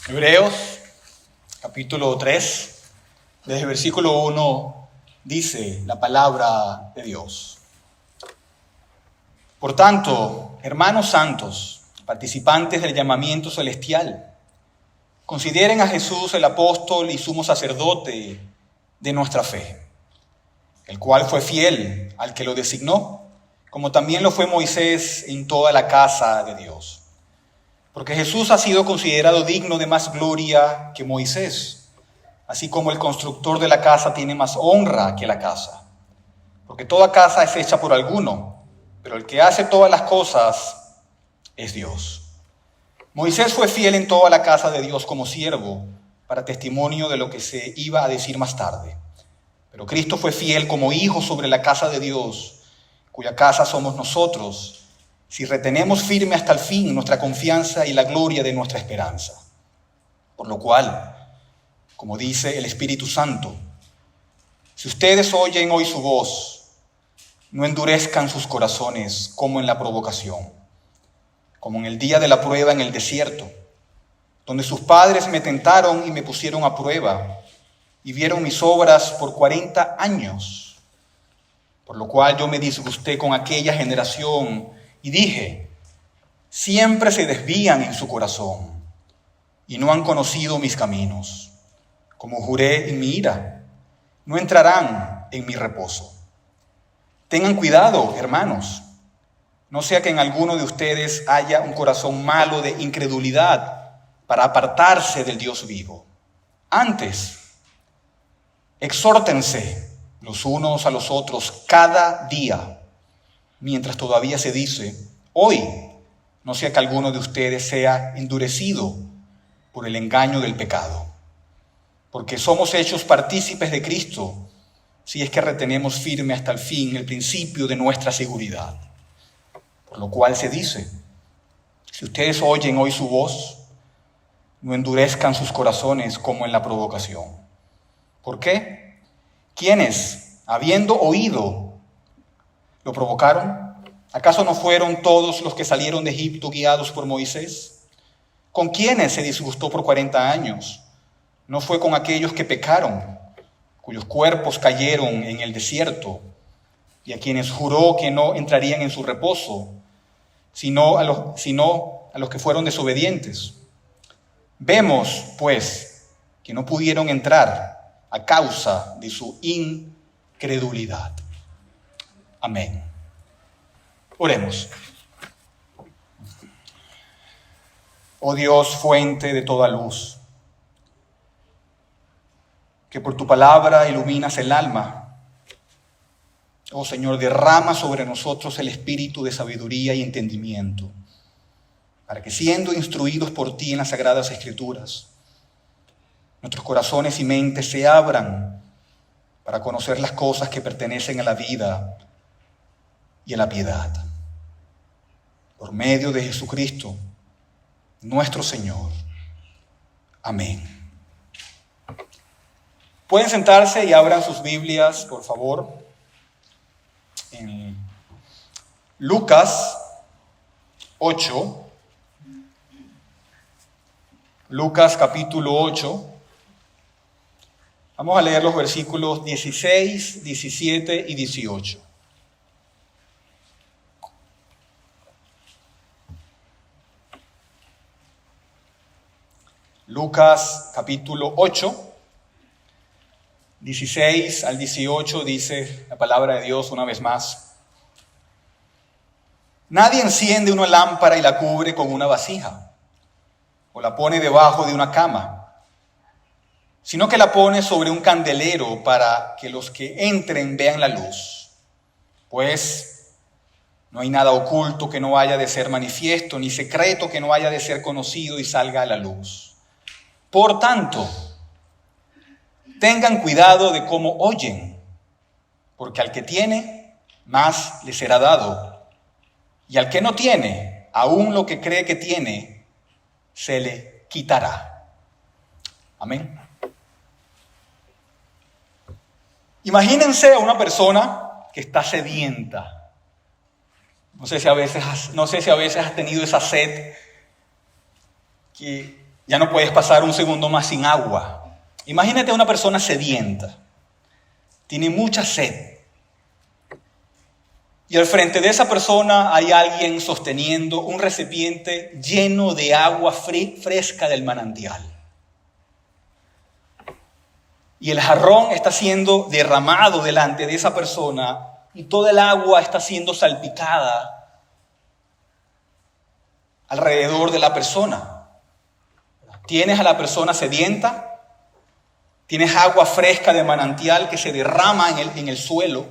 Hebreos, capítulo 3, desde el versículo 1, dice la palabra de Dios. Por tanto, hermanos santos, participantes del llamamiento celestial, consideren a Jesús el apóstol y sumo sacerdote de nuestra fe, el cual fue fiel al que lo designó, como también lo fue Moisés en toda la casa de Dios. Porque Jesús ha sido considerado digno de más gloria que Moisés, así como el constructor de la casa tiene más honra que la casa. Porque toda casa es hecha por alguno, pero el que hace todas las cosas es Dios. Moisés fue fiel en toda la casa de Dios como siervo, para testimonio de lo que se iba a decir más tarde. Pero Cristo fue fiel como hijo sobre la casa de Dios, cuya casa somos nosotros, si retenemos firme hasta el fin nuestra confianza y la gloria de nuestra esperanza. Por lo cual, como dice el Espíritu Santo, si ustedes oyen hoy su voz, no endurezcan sus corazones como en la provocación, como en el día de la prueba en el desierto, donde sus padres me tentaron y me pusieron a prueba y vieron mis obras por 40 años. Por lo cual yo me disgusté con aquella generación y dije, siempre se desvían en su corazón y no han conocido mis caminos. Como juré en mi ira, no entrarán en mi reposo. Tengan cuidado, hermanos, no sea que en alguno de ustedes haya un corazón malo de incredulidad para apartarse del Dios vivo. Antes, exhórtense los unos a los otros cada día, mientras todavía se dice, hoy, no sea que alguno de ustedes sea endurecido por el engaño del pecado. Porque somos hechos partícipes de Cristo, si es que retenemos firme hasta el fin el principio de nuestra seguridad. Por lo cual se dice, si ustedes oyen hoy su voz, no endurezcan sus corazones como en la provocación. ¿Por qué? ¿Quiénes, habiendo oído, lo provocaron? ¿Acaso no fueron todos los que salieron de Egipto guiados por Moisés? ¿Con quiénes se disgustó por 40 años? ¿No fue con aquellos que pecaron, cuyos cuerpos cayeron en el desierto, y a quienes juró que no entrarían en su reposo, sino a los que fueron desobedientes? Vemos, pues, que no pudieron entrar a causa de su incredulidad. Amén. Oremos. Oh Dios, fuente de toda luz, que por tu palabra iluminas el alma. Oh Señor, derrama sobre nosotros el espíritu de sabiduría y entendimiento, para que siendo instruidos por ti en las Sagradas Escrituras, nuestros corazones y mentes se abran para conocer las cosas que pertenecen a la vida y a la piedad. Por medio de Jesucristo, nuestro Señor. Amén. Pueden sentarse y abran sus Biblias, por favor, en Lucas 8. Lucas capítulo 8. Vamos a leer los versículos 16, 17 y 18. Lucas capítulo 8, 16 al 18 dice la palabra de Dios una vez más. Nadie enciende una lámpara y la cubre con una vasija, o la pone debajo de una cama, sino que la pone sobre un candelero para que los que entren vean la luz. Pues no hay nada oculto que no haya de ser manifiesto, ni secreto que no haya de ser conocido y salga a la luz. Por tanto, tengan cuidado de cómo oyen, porque al que tiene, más le será dado, y al que no tiene, aún lo que cree que tiene, se le quitará. Amén. Imagínense a una persona que está sedienta. No sé si a veces has tenido esa sed que Ya no puedes pasar un segundo más sin agua. Imagínate a una persona sedienta. Tiene mucha sed. Y al frente de esa persona hay alguien sosteniendo un recipiente lleno de agua fresca del manantial. Y el jarrón está siendo derramado delante de esa persona y toda el agua está siendo salpicada alrededor de la persona. Tienes a la persona sedienta, tienes agua fresca de manantial que se derrama en el suelo,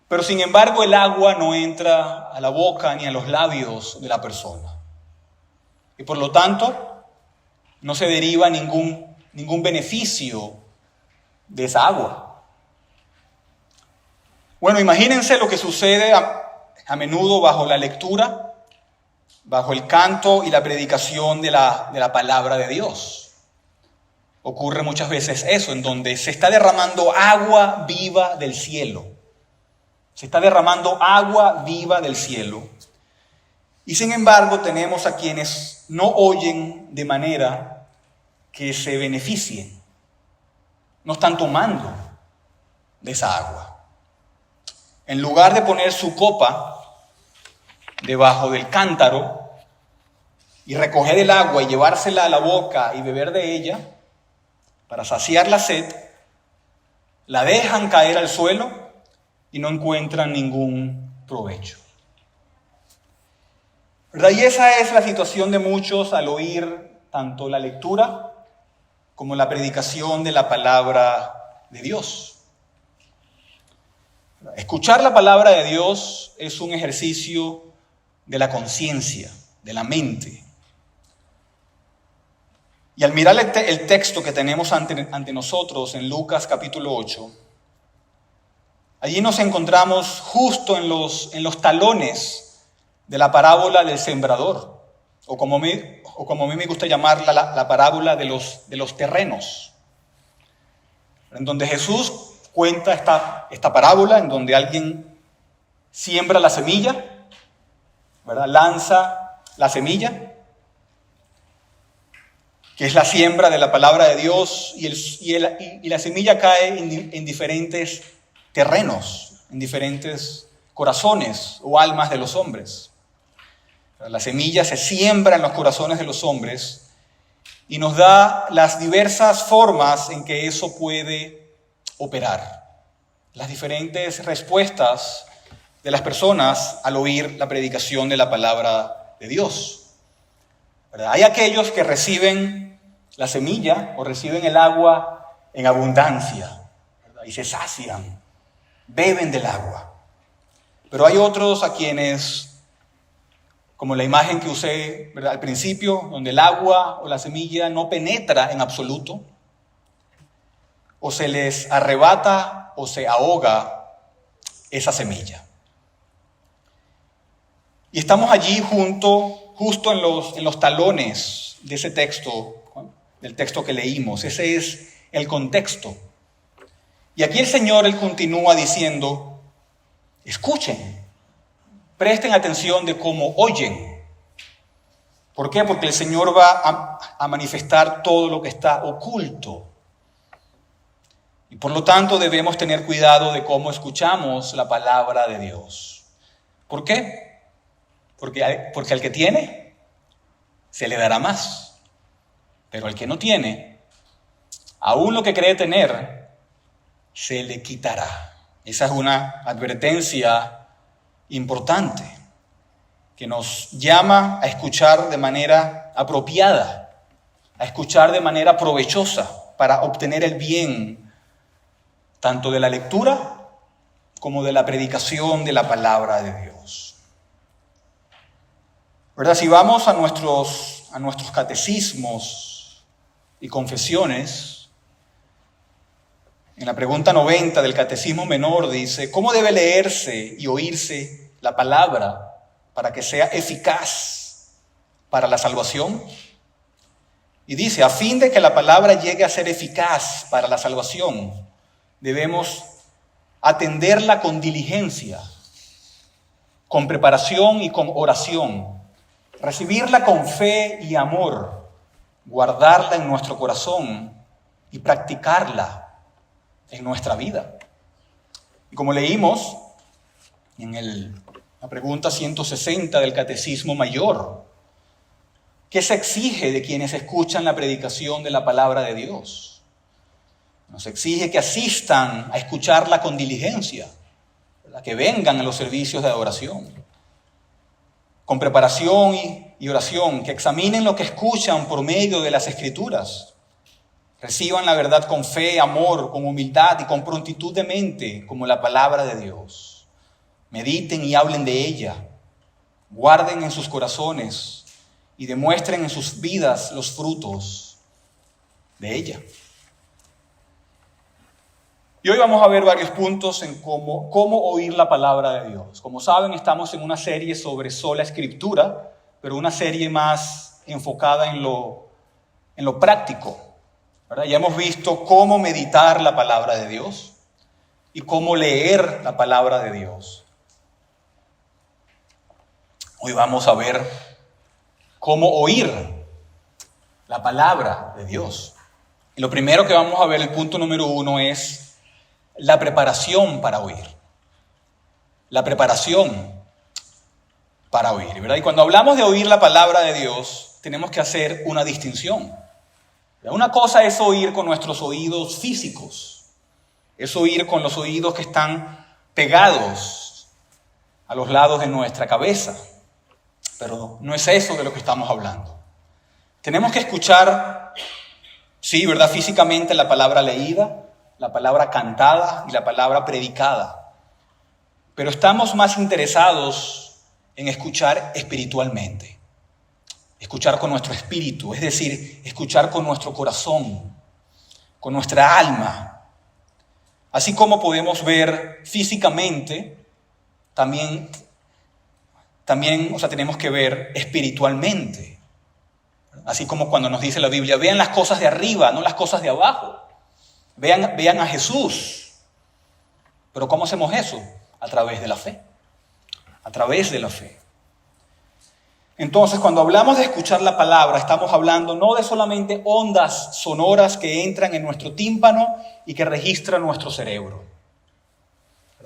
pero sin embargo el agua no entra a la boca ni a los labios de la persona. Y por lo tanto no se deriva ningún beneficio de esa agua. Bueno, imagínense lo que sucede a menudo bajo la lectura, bajo el canto y la predicación de la palabra de Dios. Ocurre muchas veces eso, en donde se está derramando agua viva del cielo. Se está derramando agua viva del cielo. Y sin embargo tenemos a quienes no oyen de manera que se beneficien. No están tomando de esa agua. En lugar de poner su copa debajo del cántaro y recoger el agua y llevársela a la boca y beber de ella para saciar la sed, la dejan caer al suelo y no encuentran ningún provecho. ¿Verdad? Y esa es la situación de muchos al oír tanto la lectura como la predicación de la palabra de Dios. Escuchar la palabra de Dios es un ejercicio de la conciencia, de la mente. Y al mirar el texto que tenemos ante nosotros en Lucas capítulo 8, allí nos encontramos justo en los talones de la parábola del sembrador, o como a mí me gusta llamarla, la parábola de los terrenos, en donde Jesús cuenta esta parábola en donde alguien siembra la semilla, ¿verdad? Lanza la semilla, que es la siembra de la palabra de Dios, y la semilla cae en diferentes terrenos, en diferentes corazones o almas de los hombres. La semilla se siembra en los corazones de los hombres y nos da las diversas formas en que eso puede operar, las diferentes respuestas de las personas al oír la predicación de la palabra de Dios. ¿Verdad? Hay aquellos que reciben la semilla o reciben el agua en abundancia, ¿verdad? Y se sacian, beben del agua. Pero hay otros a quienes, como la imagen que usé, ¿verdad?, al principio, donde el agua o la semilla no penetra en absoluto, o se les arrebata o se ahoga esa semilla. Y estamos allí justo en los talones de ese texto, del texto que leímos. Ese es el contexto. Y aquí el Señor, Él continúa diciendo, escuchen, presten atención de cómo oyen. ¿Por qué? Porque el Señor va a manifestar todo lo que está oculto. Y por lo tanto debemos tener cuidado de cómo escuchamos la palabra de Dios. ¿Por qué? Porque al que tiene, se le dará más. Pero al que no tiene, aún lo que cree tener, se le quitará. Esa es una advertencia importante que nos llama a escuchar de manera apropiada, a escuchar de manera provechosa para obtener el bien, tanto de la lectura como de la predicación de la palabra de Dios. ¿Verdad? Si vamos a nuestros catecismos y confesiones, en la pregunta 90 del Catecismo Menor dice, ¿cómo debe leerse y oírse la palabra para que sea eficaz para la salvación? Y dice, a fin de que la palabra llegue a ser eficaz para la salvación, debemos atenderla con diligencia, con preparación y con oración, recibirla con fe y amor, guardarla en nuestro corazón y practicarla en nuestra vida. Y como leímos en la pregunta 160 del Catecismo Mayor, ¿qué se exige de quienes escuchan la predicación de la palabra de Dios? Nos exige que asistan a escucharla con diligencia, ¿verdad? Que vengan a los servicios de adoración, con preparación y oración, que examinen lo que escuchan por medio de las Escrituras, reciban la verdad con fe, amor, con humildad y con prontitud de mente, como la palabra de Dios. Mediten y hablen de ella, guarden en sus corazones y demuestren en sus vidas los frutos de ella. Y hoy vamos a ver varios puntos en cómo oír la palabra de Dios. Como saben, estamos en una serie sobre sola escritura, pero una serie más enfocada en lo práctico, ¿verdad? Ya hemos visto cómo meditar la palabra de Dios y cómo leer la palabra de Dios. Hoy vamos a ver cómo oír la palabra de Dios. Y lo primero que vamos a ver, el punto número 1, es la preparación para oír. La preparación para oír, ¿verdad? Y cuando hablamos de oír la palabra de Dios, tenemos que hacer una distinción. Una cosa es oír con nuestros oídos físicos. Es oír con los oídos que están pegados a los lados de nuestra cabeza. Pero no es eso de lo que estamos hablando. Tenemos que escuchar, sí, ¿verdad? Físicamente la palabra leída, la palabra cantada y la palabra predicada. Pero estamos más interesados en escuchar espiritualmente. Escuchar con nuestro espíritu, es decir, escuchar con nuestro corazón, con nuestra alma. Así como podemos ver físicamente, también tenemos que ver espiritualmente. Así como cuando nos dice la Biblia, vean las cosas de arriba, no las cosas de abajo. Vean a Jesús. Pero ¿cómo hacemos eso? A través de la fe. A través de la fe. Entonces, cuando hablamos de escuchar la palabra, estamos hablando no de solamente ondas sonoras que entran en nuestro tímpano y que registran nuestro cerebro.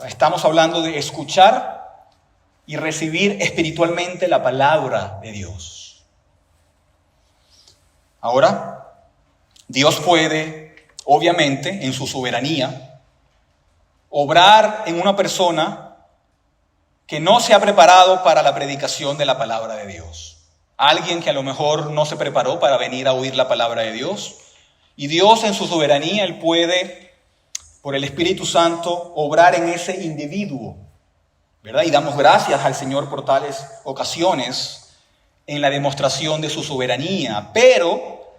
Estamos hablando de escuchar y recibir espiritualmente la palabra de Dios. Ahora, Dios puede, obviamente, en su soberanía, obrar en una persona que no se ha preparado para la predicación de la palabra de Dios. Alguien que a lo mejor no se preparó para venir a oír la palabra de Dios. Y Dios en su soberanía, Él puede, por el Espíritu Santo, obrar en ese individuo, ¿verdad? Y damos gracias al Señor por tales ocasiones en la demostración de su soberanía. Pero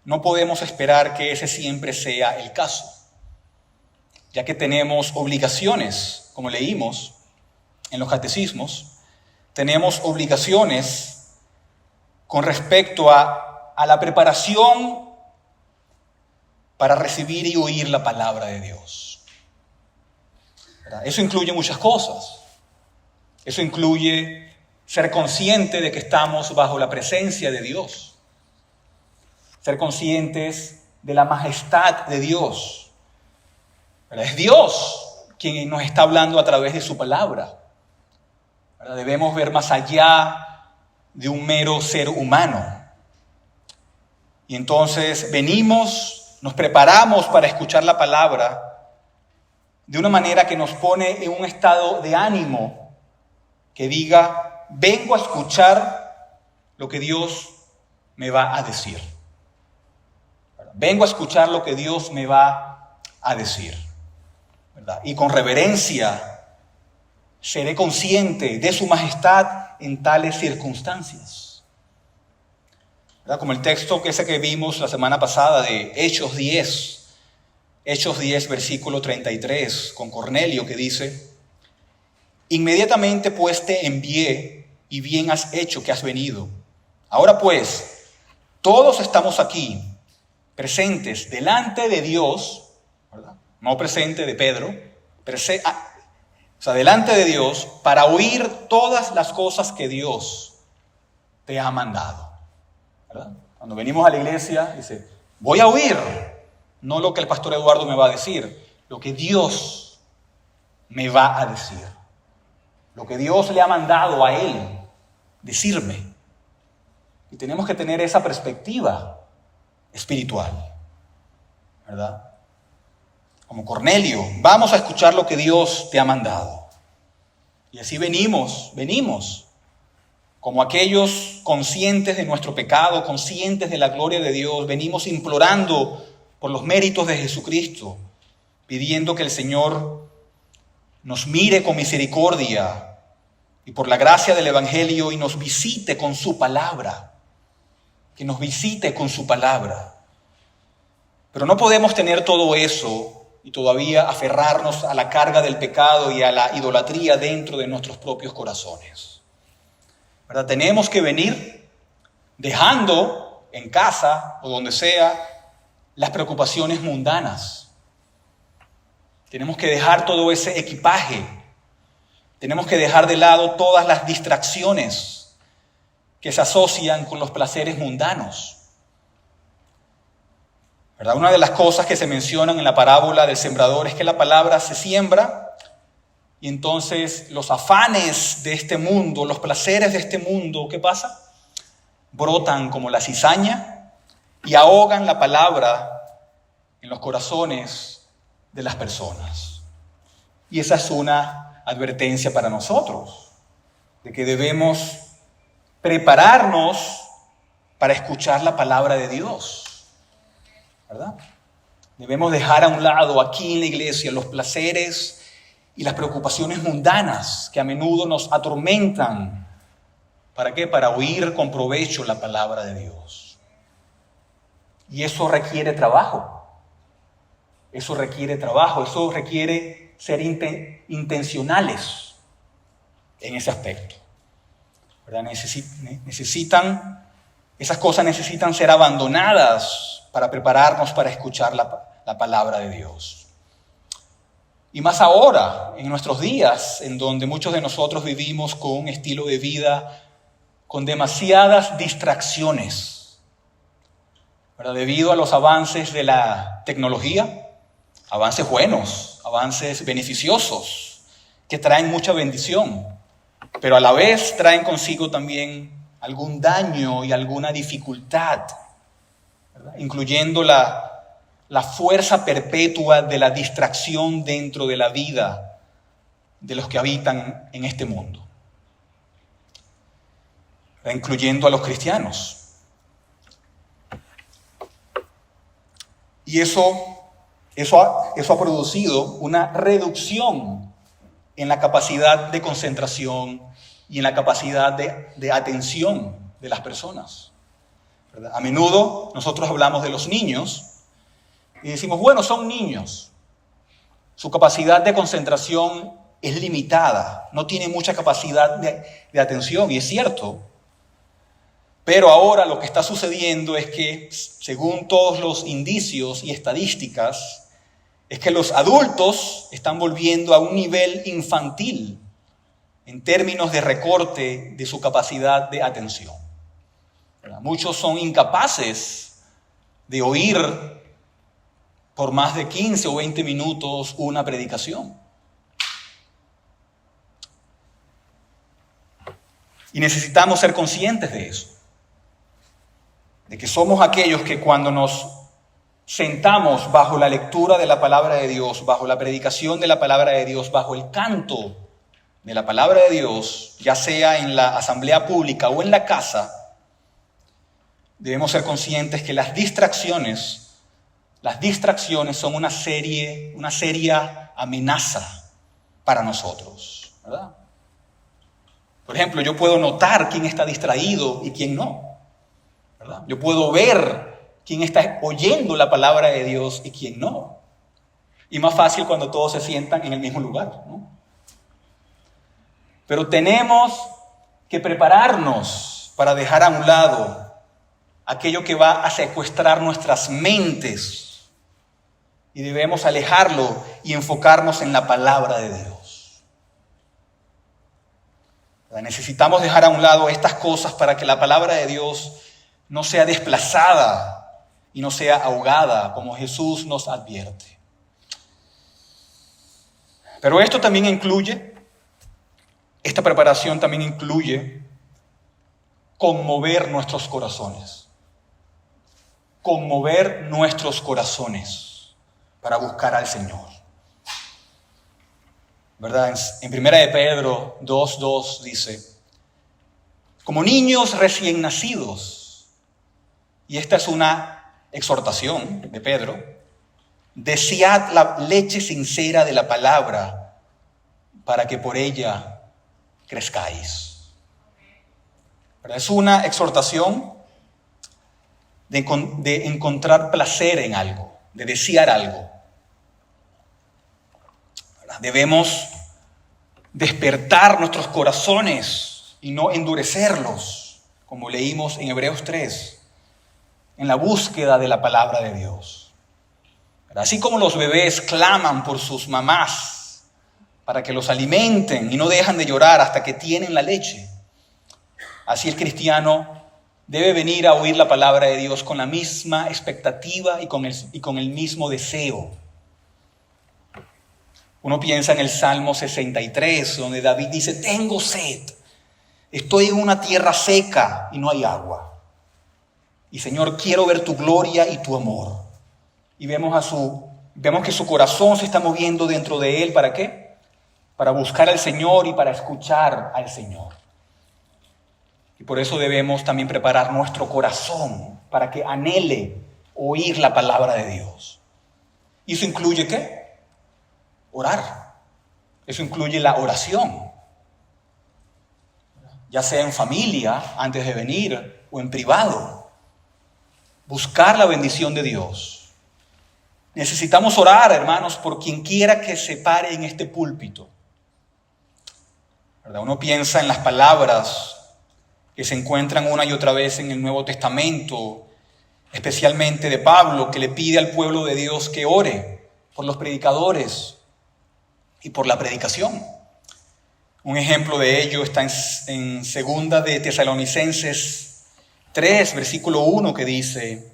no podemos esperar que ese siempre sea el caso, ya que tenemos obligaciones, como leímos en los catecismos, tenemos obligaciones con respecto a la preparación para recibir y oír la palabra de Dios. ¿Verdad? Eso incluye muchas cosas. Eso incluye ser consciente de que estamos bajo la presencia de Dios. Ser conscientes de la majestad de Dios. ¿Verdad? Es Dios quien nos está hablando a través de su palabra. ¿Verdad? Debemos ver más allá de un mero ser humano. Y entonces venimos, nos preparamos para escuchar la palabra de una manera que nos pone en un estado de ánimo que diga, vengo a escuchar lo que Dios me va a decir. Vengo a escuchar lo que Dios me va a decir. ¿Verdad? Y con reverencia seré consciente de su majestad en tales circunstancias. ¿Verdad? Como el texto que vimos la semana pasada de Hechos 10, versículo 33, con Cornelio, que dice, inmediatamente pues te envié y bien has hecho que has venido. Ahora pues, todos estamos aquí, presentes delante de Dios, ¿verdad? No presente de Pedro, delante de Dios, para oír todas las cosas que Dios te ha mandado. ¿Verdad? Cuando venimos a la iglesia, dice, voy a oír, no lo que el pastor Eduardo me va a decir, lo que Dios me va a decir. Lo que Dios le ha mandado a él decirme. Y tenemos que tener esa perspectiva espiritual, ¿verdad? Como Cornelio, vamos a escuchar lo que Dios te ha mandado. Y así venimos como aquellos conscientes de nuestro pecado, conscientes de la gloria de Dios, venimos implorando por los méritos de Jesucristo, pidiendo que el Señor nos mire con misericordia y por la gracia del Evangelio y nos visite con su palabra, que nos visite con su palabra. Pero no podemos tener todo eso y todavía aferrarnos a la carga del pecado y a la idolatría dentro de nuestros propios corazones. ¿Verdad? Tenemos que venir dejando en casa o donde sea las preocupaciones mundanas. Tenemos que dejar todo ese equipaje. Tenemos que dejar de lado todas las distracciones que se asocian con los placeres mundanos. ¿Verdad? Una de las cosas que se mencionan en la parábola del sembrador es que la palabra se siembra y entonces los afanes de este mundo, los placeres de este mundo, ¿qué pasa? Brotan como la cizaña y ahogan la palabra en los corazones de las personas. Y esa es una advertencia para nosotros, de que debemos prepararnos para escuchar la palabra de Dios, ¿verdad? Debemos dejar a un lado aquí en la iglesia los placeres y las preocupaciones mundanas que a menudo nos atormentan. ¿Para qué? Para oír con provecho la palabra de Dios. Y eso requiere trabajo. Eso requiere ser intencionales en ese aspecto. ¿Verdad? Esas cosas necesitan ser abandonadas para prepararnos para escuchar la palabra de Dios. Y más ahora, en nuestros días, en donde muchos de nosotros vivimos con un estilo de vida con demasiadas distracciones, ¿verdad? Debido a los avances de la tecnología, avances buenos, avances beneficiosos, que traen mucha bendición, pero a la vez traen consigo también algún daño y alguna dificultad, ¿verdad? Incluyendo la fuerza perpetua de la distracción dentro de la vida de los que habitan en este mundo, ¿verdad? Incluyendo a los cristianos. Y eso ha producido una reducción en la capacidad de concentración y en la capacidad de atención de las personas, ¿verdad? A menudo nosotros hablamos de los niños y decimos, bueno, son niños. Su capacidad de concentración es limitada, no tiene mucha capacidad de atención, y es cierto. Pero ahora lo que está sucediendo es que, según todos los indicios y estadísticas, es que los adultos están volviendo a un nivel infantil en términos de recorte de su capacidad de atención. ¿Verdad? Muchos son incapaces de oír por más de 15 o 20 minutos una predicación. Y necesitamos ser conscientes de eso, de que somos aquellos que cuando nos sentamos bajo la lectura de la palabra de Dios, bajo la predicación de la palabra de Dios, bajo el canto de la palabra de Dios, ya sea en la asamblea pública o en la casa, debemos ser conscientes que las distracciones son una seria amenaza para nosotros, ¿verdad? Por ejemplo, yo puedo notar quién está distraído y quién no, ¿verdad? Yo puedo ver quién está oyendo la palabra de Dios y quién no. Y más fácil cuando todos se sientan en el mismo lugar, ¿no? Pero tenemos que prepararnos para dejar a un lado aquello que va a secuestrar nuestras mentes y debemos alejarlo y enfocarnos en la palabra de Dios. ¿verdad? Necesitamos dejar a un lado estas cosas para que la palabra de Dios no sea desplazada y no sea ahogada, como Jesús nos advierte. Pero esta preparación también incluye conmover nuestros corazones. Conmover nuestros corazones para buscar al Señor. ¿Verdad? En 1 de Pedro 2:2 dice, como niños recién nacidos, y esta es una exhortación de Pedro, desead la leche sincera de la palabra para que por ella crezcáis. ¿Verdad? Es una exhortación de encontrar placer en algo, de desear algo. ¿Verdad? Debemos despertar nuestros corazones y no endurecerlos, como leímos en Hebreos 3, en la búsqueda de la palabra de Dios. ¿Verdad? Así como los bebés claman por sus mamás para que los alimenten y no dejan de llorar hasta que tienen la leche, así el cristiano debe venir a oír la palabra de Dios con la misma expectativa y con el mismo deseo. Uno piensa en el Salmo 63, donde David dice, tengo sed, estoy en una tierra seca y no hay agua. Y Señor, quiero ver tu gloria y tu amor. Y vemos que su corazón se está moviendo dentro de él. ¿Para qué? Para buscar al Señor y para escuchar al Señor. Y por eso debemos también preparar nuestro corazón para que anhele oír la palabra de Dios. ¿Y eso incluye qué? Orar. Eso incluye la oración. Ya sea en familia, antes de venir, o en privado. Buscar la bendición de Dios. Necesitamos orar, hermanos, por quien quiera que se pare en este púlpito. ¿Verdad? Uno piensa en las palabras que se encuentran una y otra vez en el Nuevo Testamento, especialmente de Pablo, que le pide al pueblo de Dios que ore por los predicadores y por la predicación. Un ejemplo de ello está en 2 de Tesalonicenses 3, versículo 1, que dice,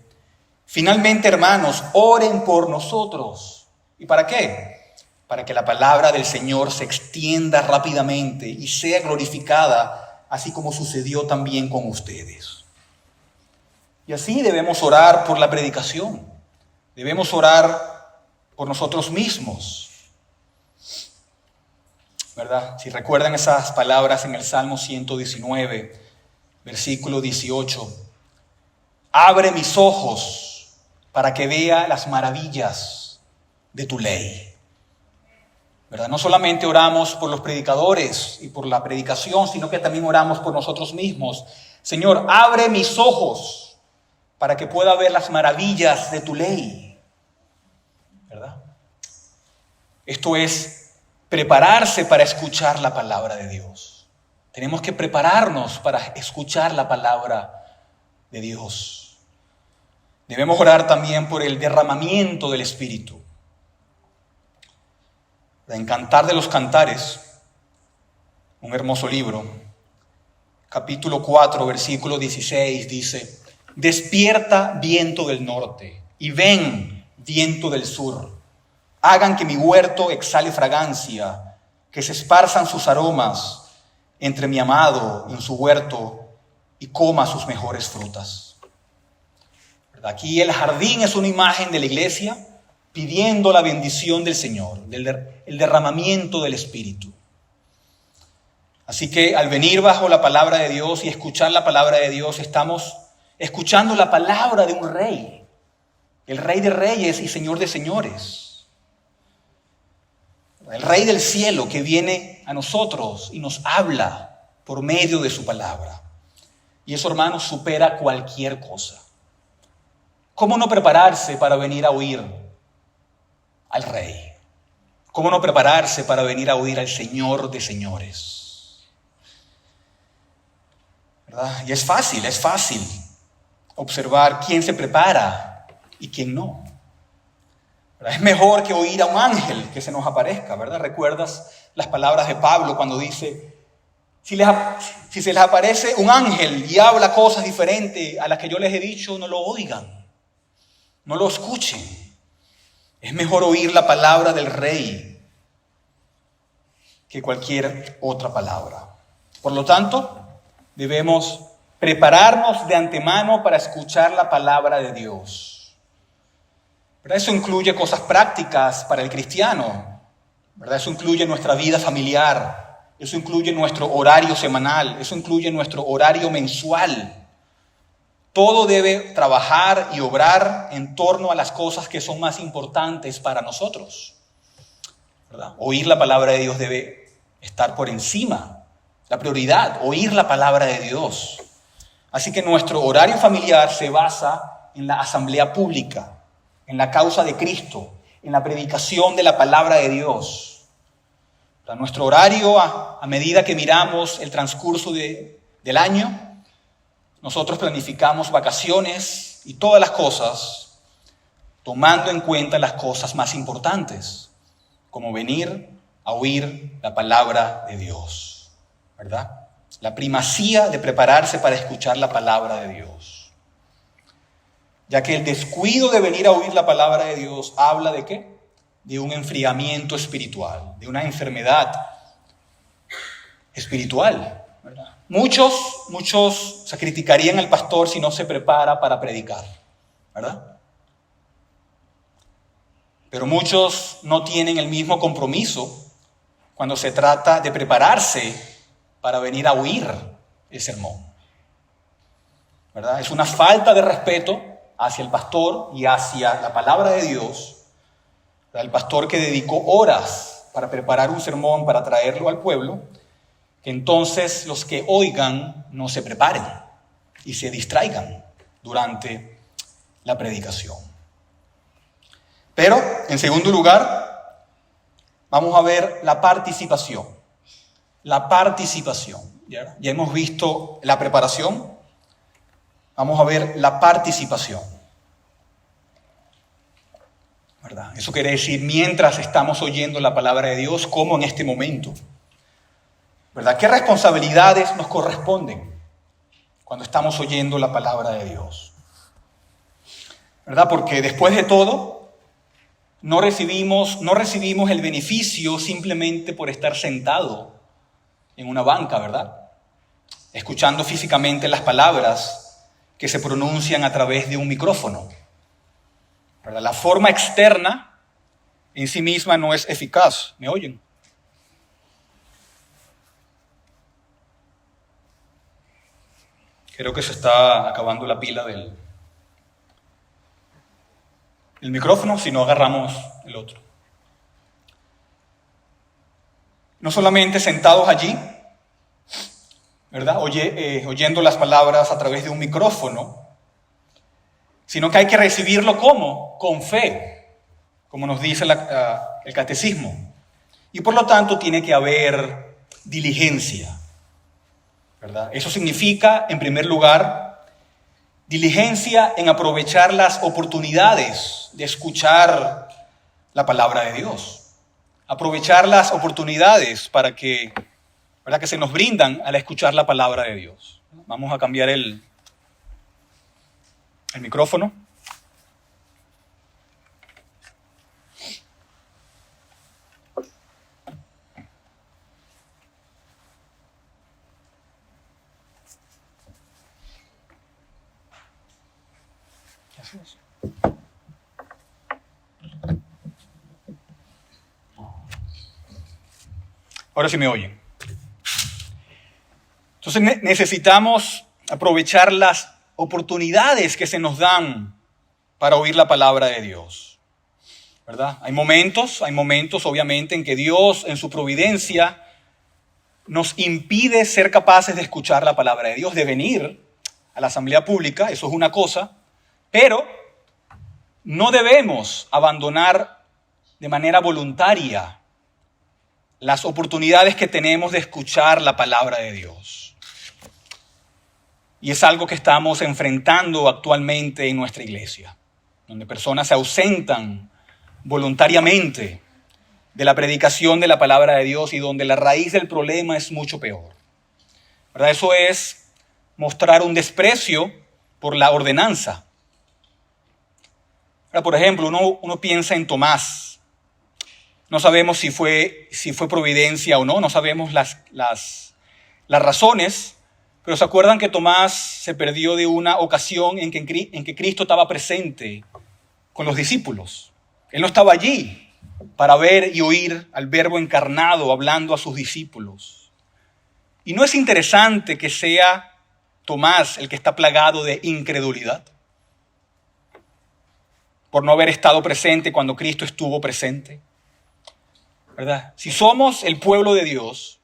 finalmente, hermanos, oren por nosotros. ¿Y para qué? Para que la palabra del Señor se extienda rápidamente y sea glorificada, así como sucedió también con ustedes. Y así debemos orar por la predicación. Debemos orar por nosotros mismos. ¿Verdad? Si recuerdan esas palabras en el Salmo 119, versículo 18. Abre mis ojos para que vea las maravillas de tu ley. ¿Verdad? No solamente oramos por los predicadores y por la predicación, sino que también oramos por nosotros mismos. Señor, abre mis ojos para que pueda ver las maravillas de tu ley. ¿Verdad? Esto es prepararse para escuchar la palabra de Dios. Tenemos que prepararnos para escuchar la palabra de Dios. Debemos orar también por el derramamiento del Espíritu. En Cantar de los Cantares, un hermoso libro, capítulo 4, versículo 16, dice, despierta viento del norte y ven viento del sur. Hagan que mi huerto exhale fragancia, que se esparzan sus aromas entre mi amado en su huerto y coma sus mejores frutas. Aquí el jardín es una imagen de la iglesia pidiendo la bendición del Señor, el derramamiento del Espíritu. Así que al venir bajo la palabra de Dios y escuchar la palabra de Dios, estamos escuchando la palabra de un rey, el Rey de Reyes y Señor de Señores. El Rey del cielo que viene a nosotros y nos habla por medio de su palabra. Y eso, hermanos, supera cualquier cosa. ¿Cómo no prepararse para venir a oír al Rey? ¿Cómo no prepararse para venir a oír al Señor de señores? ¿Verdad? Y es fácil observar quién se prepara y quién no. ¿Verdad? Es mejor que oír a un ángel que se nos aparezca, ¿verdad? ¿Recuerdas las palabras de Pablo cuando dice, Si se les aparece un ángel y habla cosas diferentes a las que yo les he dicho, no lo oigan, no lo escuchen. Es mejor oír la palabra del Rey que cualquier otra palabra. Por lo tanto, debemos prepararnos de antemano para escuchar la palabra de Dios. ¿Verdad? Eso incluye cosas prácticas para el cristiano, ¿verdad? Eso incluye nuestra vida familiar, eso incluye nuestro horario semanal, eso incluye nuestro horario mensual. Todo debe trabajar y obrar en torno a las cosas que son más importantes para nosotros, ¿verdad? Oír la palabra de Dios debe estar por encima, la prioridad, oír la palabra de Dios. Así que nuestro horario familiar se basa en la asamblea pública, en la causa de Cristo, en la predicación de la palabra de Dios. Nuestro horario, a medida que miramos el transcurso del año, nosotros planificamos vacaciones y todas las cosas, tomando en cuenta las cosas más importantes, como venir a oír la palabra de Dios, ¿verdad? La primacía de prepararse para escuchar la palabra de Dios. Ya que el descuido de venir a oír la palabra de Dios habla ¿de qué? De un enfriamiento espiritual, de una enfermedad espiritual, ¿verdad? Muchos se criticarían al pastor si no se prepara para predicar, ¿verdad? Pero muchos no tienen el mismo compromiso cuando se trata de prepararse para venir a oír el sermón, ¿verdad? Es una falta de respeto hacia el pastor y hacia la palabra de Dios. El pastor que dedicó horas para preparar un sermón, para traerlo al pueblo, que entonces los que oigan no se preparen y se distraigan durante la predicación. Pero, en segundo lugar, vamos a ver la participación. La participación. Ya hemos visto la preparación, vamos a ver la participación. ¿Verdad? Eso quiere decir mientras estamos oyendo la palabra de Dios, como en este momento, ¿verdad? ¿Qué responsabilidades nos corresponden cuando estamos oyendo la palabra de Dios? ¿Verdad? Porque después de todo, no recibimos el beneficio simplemente por estar sentado en una banca, ¿verdad? Escuchando físicamente las palabras que se pronuncian a través de un micrófono. ¿Verdad? La forma externa en sí misma no es eficaz. ¿Me oyen? Creo que se está acabando la pila del micrófono, si no agarramos el otro. No solamente sentados allí, ¿verdad? Oyendo las palabras a través de un micrófono, sino que hay que recibirlo ¿cómo? Con fe, como nos dice el catecismo. Y por lo tanto tiene que haber diligencia, ¿verdad? Eso significa, en primer lugar, diligencia en aprovechar las oportunidades de escuchar la palabra de Dios. Aprovechar las oportunidades ¿verdad? Que se nos brindan al escuchar la palabra de Dios. Vamos a cambiar el micrófono. Ahora sí me oyen. Entonces necesitamos aprovechar las oportunidades que se nos dan para oír la palabra de Dios, ¿verdad? Hay momentos obviamente en que Dios en su providencia nos impide ser capaces de escuchar la palabra de Dios, de venir a la asamblea pública, eso es una cosa, pero no debemos abandonar de manera voluntaria las oportunidades que tenemos de escuchar la palabra de Dios. Y es algo que estamos enfrentando actualmente en nuestra iglesia, donde personas se ausentan voluntariamente de la predicación de la palabra de Dios y donde la raíz del problema es mucho peor. ¿verdad? Eso es mostrar un desprecio por la ordenanza. Ahora, por ejemplo, uno piensa en Tomás. No sabemos si fue providencia o no sabemos las razones, pero ¿se acuerdan que Tomás se perdió de una ocasión en que Cristo estaba presente con los discípulos? Él no estaba allí para ver y oír al Verbo encarnado hablando a sus discípulos. ¿Y no es interesante que sea Tomás el que está plagado de incredulidad por no haber estado presente cuando Cristo estuvo presente? ¿Verdad? Si somos el pueblo de Dios,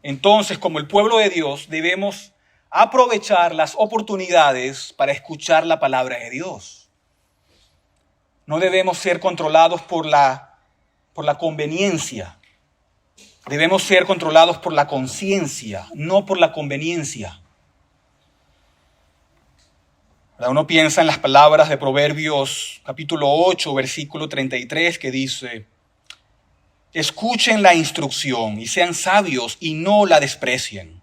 entonces como el pueblo de Dios debemos aprovechar las oportunidades para escuchar la palabra de Dios. No debemos ser controlados por la conveniencia. Debemos ser controlados por la conciencia, no por la conveniencia. Uno piensa en las palabras de Proverbios capítulo 8, versículo 33, que dice: escuchen la instrucción y sean sabios y no la desprecien.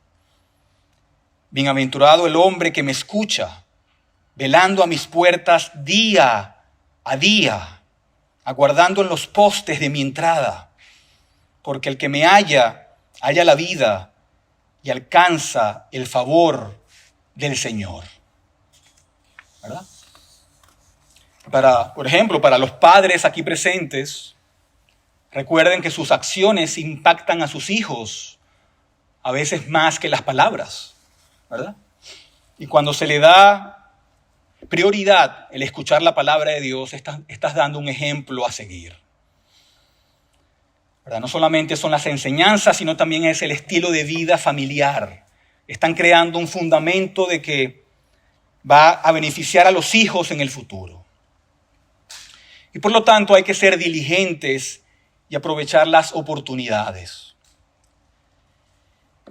Bienaventurado el hombre que me escucha, velando a mis puertas día a día, aguardando en los postes de mi entrada, porque el que me halla la vida y alcanza el favor del Señor. ¿Verdad? Por ejemplo, para los padres aquí presentes, recuerden que sus acciones impactan a sus hijos, a veces más que las palabras, ¿verdad? Y cuando se le da prioridad el escuchar la palabra de Dios, estás dando un ejemplo a seguir, ¿verdad? No solamente son las enseñanzas, sino también es el estilo de vida familiar. Están creando un fundamento de que va a beneficiar a los hijos en el futuro. Y por lo tanto hay que ser diligentes y aprovechar las oportunidades.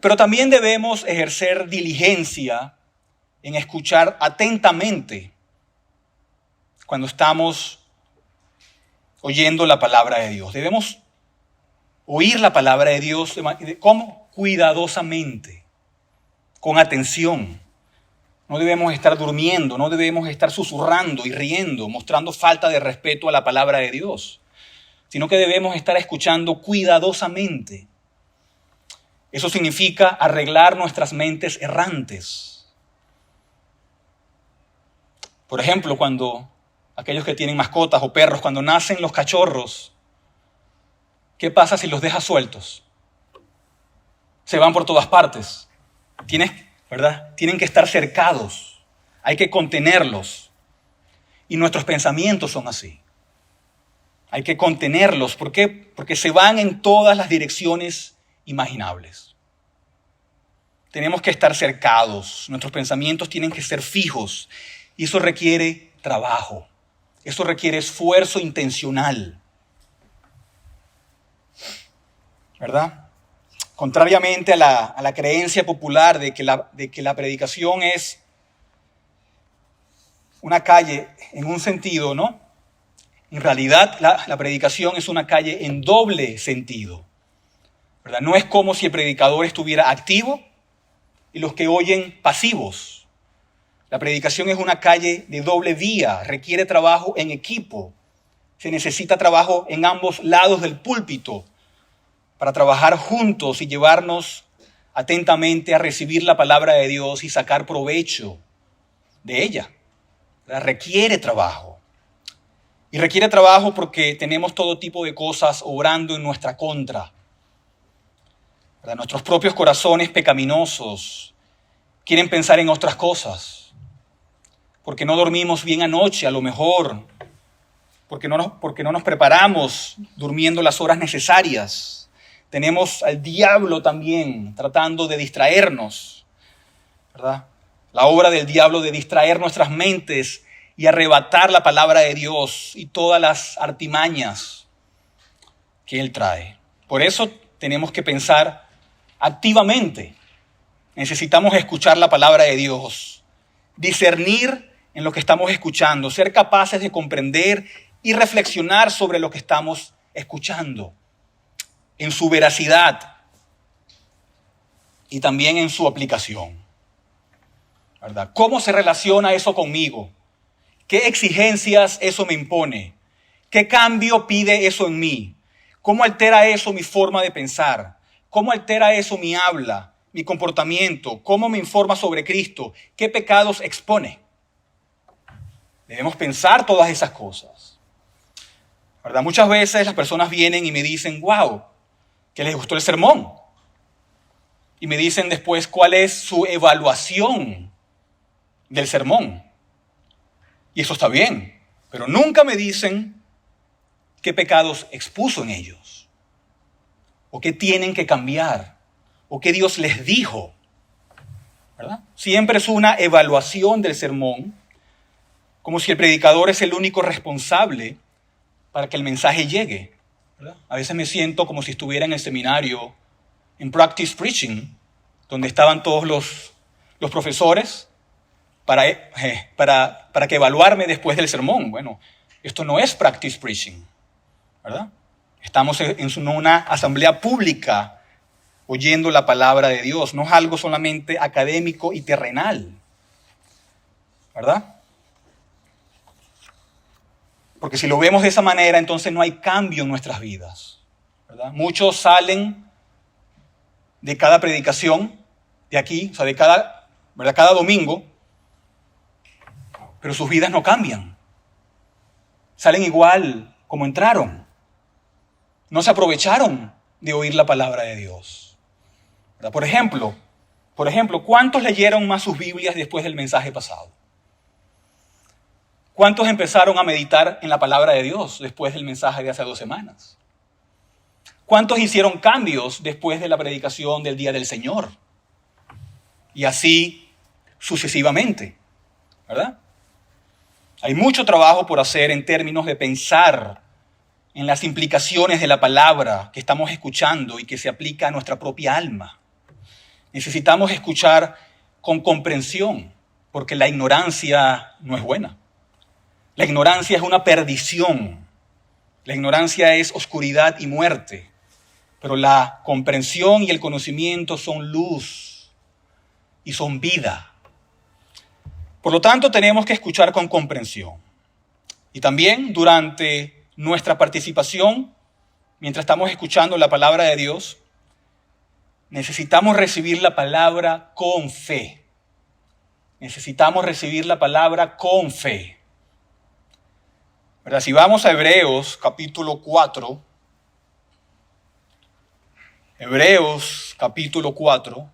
Pero también debemos ejercer diligencia en escuchar atentamente cuando estamos oyendo la palabra de Dios. Debemos oír la palabra de Dios, ¿cómo? Cuidadosamente, con atención. No debemos estar durmiendo, no debemos estar susurrando y riendo, mostrando falta de respeto a la palabra de Dios, sino que debemos estar escuchando cuidadosamente. Eso significa arreglar nuestras mentes errantes. Por ejemplo, cuando aquellos que tienen mascotas o perros, cuando nacen los cachorros, ¿qué pasa si los dejas sueltos? Se van por todas partes. ¿Verdad? Tienen que estar cercados. Hay que contenerlos. Y nuestros pensamientos son así. Hay que contenerlos. ¿Por qué? Porque se van en todas las direcciones imaginables. Tenemos que estar cercados. Nuestros pensamientos tienen que ser fijos. Y eso requiere trabajo. Eso requiere esfuerzo intencional. ¿Verdad? Contrariamente a la creencia popular de que la predicación es una calle en un sentido, ¿no? En realidad la predicación es una calle en doble sentido, ¿verdad? No es como si el predicador estuviera activo y los que oyen pasivos. La predicación es una calle de doble vía, requiere trabajo en equipo. Se necesita trabajo en ambos lados del púlpito para trabajar juntos y llevarnos atentamente a recibir la palabra de Dios y sacar provecho de ella. Requiere trabajo. Y requiere trabajo porque tenemos todo tipo de cosas obrando en nuestra contra. Nuestros propios corazones pecaminosos quieren pensar en otras cosas. Porque no dormimos bien anoche, a lo mejor. Porque no nos preparamos durmiendo las horas necesarias. Tenemos al diablo también tratando de distraernos, ¿verdad? La obra del diablo de distraer nuestras mentes y arrebatar la palabra de Dios y todas las artimañas que Él trae. Por eso tenemos que pensar activamente. Necesitamos escuchar la palabra de Dios, discernir en lo que estamos escuchando, ser capaces de comprender y reflexionar sobre lo que estamos escuchando, en su veracidad. y también en su aplicación, ¿verdad? ¿Cómo se relaciona eso conmigo? ¿Qué exigencias eso me impone? ¿Qué cambio pide eso en mí? ¿Cómo altera eso mi forma de pensar? ¿Cómo altera eso mi habla, mi comportamiento? ¿Cómo me informa sobre Cristo? ¿Qué pecados expone? Debemos pensar todas esas cosas, ¿verdad? Muchas veces las personas vienen y me dicen, wow, que les gustó el sermón. Y me dicen después cuál es su evaluación del sermón. Y eso está bien, pero nunca me dicen qué pecados expuso en ellos, o qué tienen que cambiar, o qué Dios les dijo, ¿verdad? Siempre es una evaluación del sermón, como si el predicador es el único responsable para que el mensaje llegue, ¿verdad? A veces me siento como si estuviera en el seminario, en practice preaching, donde estaban todos los profesores para que evaluarme después del sermón. Bueno, esto no es practice preaching, ¿verdad? Estamos en una asamblea pública oyendo la palabra de Dios. No es algo solamente académico y terrenal, ¿verdad? Porque si lo vemos de esa manera, entonces no hay cambio en nuestras vidas, ¿verdad? Muchos salen de cada predicación, de aquí, o sea, de cada domingo, pero sus vidas no cambian. Salen igual como entraron. No se aprovecharon de oír la palabra de Dios, ¿verdad? Por ejemplo, ¿cuántos leyeron más sus Biblias después del mensaje pasado? ¿Cuántos empezaron a meditar en la palabra de Dios después del mensaje de hace 2 semanas? ¿Cuántos hicieron cambios después de la predicación del Día del Señor? Y así sucesivamente, ¿verdad? Hay mucho trabajo por hacer en términos de pensar en las implicaciones de la palabra que estamos escuchando y que se aplica a nuestra propia alma. Necesitamos escuchar con comprensión, porque la ignorancia no es buena. La ignorancia es una perdición. La ignorancia es oscuridad y muerte. Pero la comprensión y el conocimiento son luz y son vida. Por lo tanto, tenemos que escuchar con comprensión. Y también durante nuestra participación, mientras estamos escuchando la palabra de Dios, necesitamos recibir la palabra con fe. Necesitamos recibir la palabra con fe, ¿verdad? Si vamos a Hebreos capítulo 4, Hebreos capítulo 4,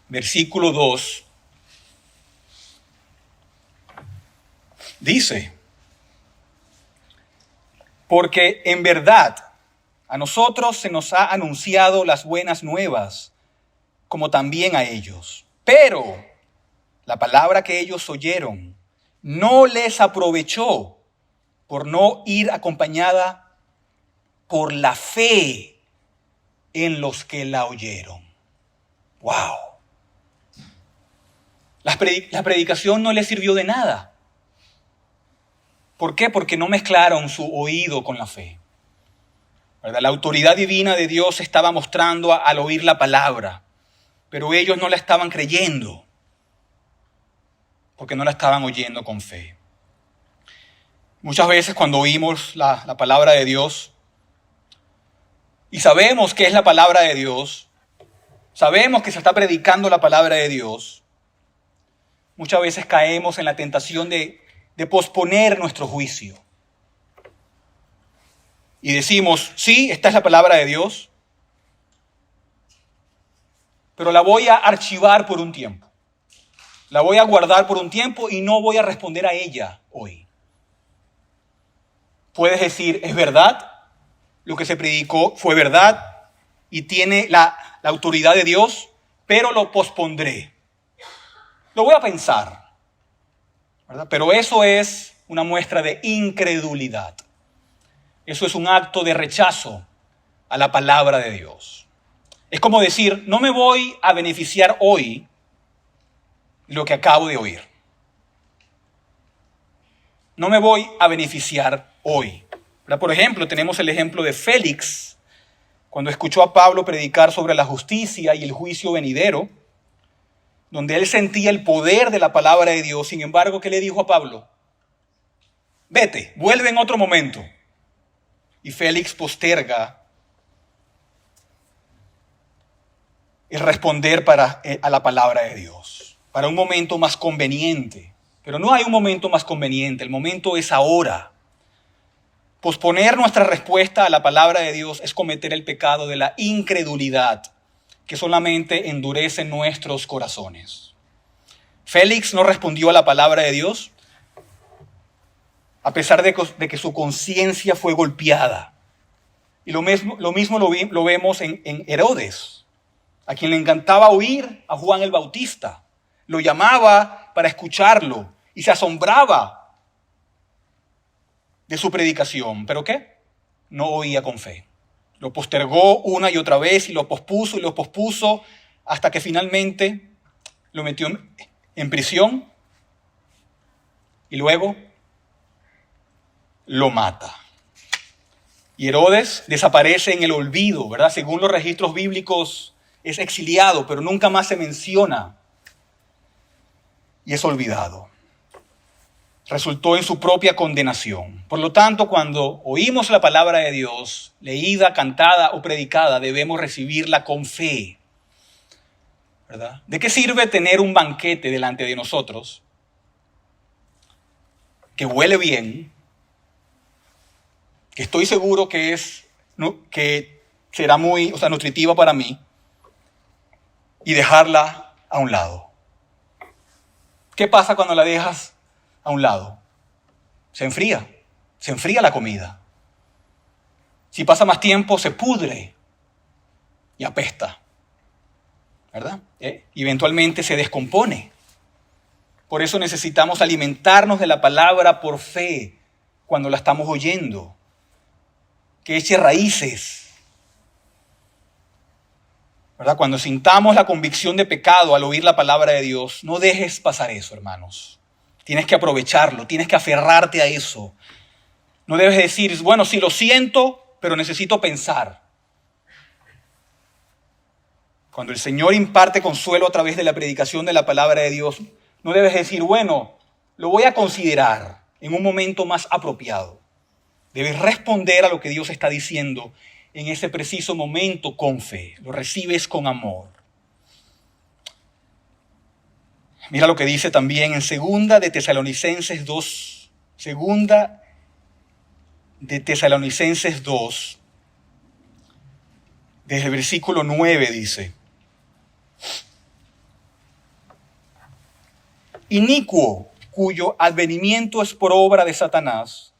versículo 2, dice, porque en verdad a nosotros se nos ha anunciado las buenas nuevas, como también a ellos. Pero la palabra que ellos oyeron no les aprovechó por no ir acompañada por la fe en los que la oyeron. ¡Wow! La predicación no les sirvió de nada. ¿Por qué? Porque no mezclaron su oído con la fe, ¿verdad? La autoridad divina de Dios se estaba mostrando al oír la palabra, pero ellos no la estaban creyendo porque no la estaban oyendo con fe. Muchas veces cuando oímos la palabra de Dios y sabemos que es la palabra de Dios, sabemos que se está predicando la palabra de Dios, muchas veces caemos en la tentación de posponer nuestro juicio. Y decimos, sí, esta es la palabra de Dios, pero la voy a archivar por un tiempo. La voy a guardar por un tiempo y no voy a responder a ella hoy. Puedes decir, es verdad, lo que se predicó fue verdad y tiene la autoridad de Dios, pero lo pospondré. Lo voy a pensar, ¿verdad? Pero eso es una muestra de incredulidad. Eso es un acto de rechazo a la palabra de Dios. Es como decir, no me voy a beneficiar hoy lo que acabo de oír. No me voy a beneficiar hoy. Ahora, por ejemplo, tenemos el ejemplo de Félix, cuando escuchó a Pablo predicar sobre la justicia y el juicio venidero, donde él sentía el poder de la palabra de Dios. Sin embargo, ¿qué le dijo a Pablo? Vete, vuelve en otro momento. Y Félix posterga el responder a la palabra de Dios, para un momento más conveniente. Pero no hay un momento más conveniente, el momento es ahora. Posponer nuestra respuesta a la palabra de Dios es cometer el pecado de la incredulidad, que solamente endurece nuestros corazones. Félix no respondió a la palabra de Dios, a pesar de que su conciencia fue golpeada. Y lo mismo lo vemos en Herodes, a quien le encantaba oír a Juan el Bautista. Lo llamaba para escucharlo y se asombraba de su predicación. ¿Pero qué? No oía con fe. Lo postergó una y otra vez y lo pospuso hasta que finalmente lo metió en prisión y luego lo mata. Y Herodes desaparece en el olvido, ¿verdad? Según los registros bíblicos es exiliado, pero nunca más se menciona y es olvidado. Resultó en su propia condenación. Por lo tanto, cuando oímos la palabra de Dios, leída, cantada o predicada, debemos recibirla con fe, ¿verdad? ¿De qué sirve tener un banquete delante de nosotros que huele bien, que estoy seguro que será muy, nutritiva para mí, y dejarla a un lado? ¿Qué pasa cuando la dejas a un lado? Se enfría la comida. Si pasa más tiempo, se pudre y apesta, ¿verdad? Y eventualmente se descompone. Por eso necesitamos alimentarnos de la palabra por fe cuando la estamos oyendo, que eche raíces, ¿verdad? Cuando sintamos la convicción de pecado al oír la palabra de Dios, no dejes pasar eso, hermanos. Tienes que aprovecharlo, tienes que aferrarte a eso. No debes decir, bueno, sí lo siento, pero necesito pensar. Cuando el Señor imparte consuelo a través de la predicación de la palabra de Dios, no debes decir, bueno, lo voy a considerar en un momento más apropiado. Debes responder a lo que Dios está diciendo en ese preciso momento con fe. Lo recibes con amor. Mira lo que dice también en 2 de Tesalonicenses 2. 2 de Tesalonicenses 2. Desde el versículo 9 dice: Inicuo, cuyo advenimiento es por obra de Satanás,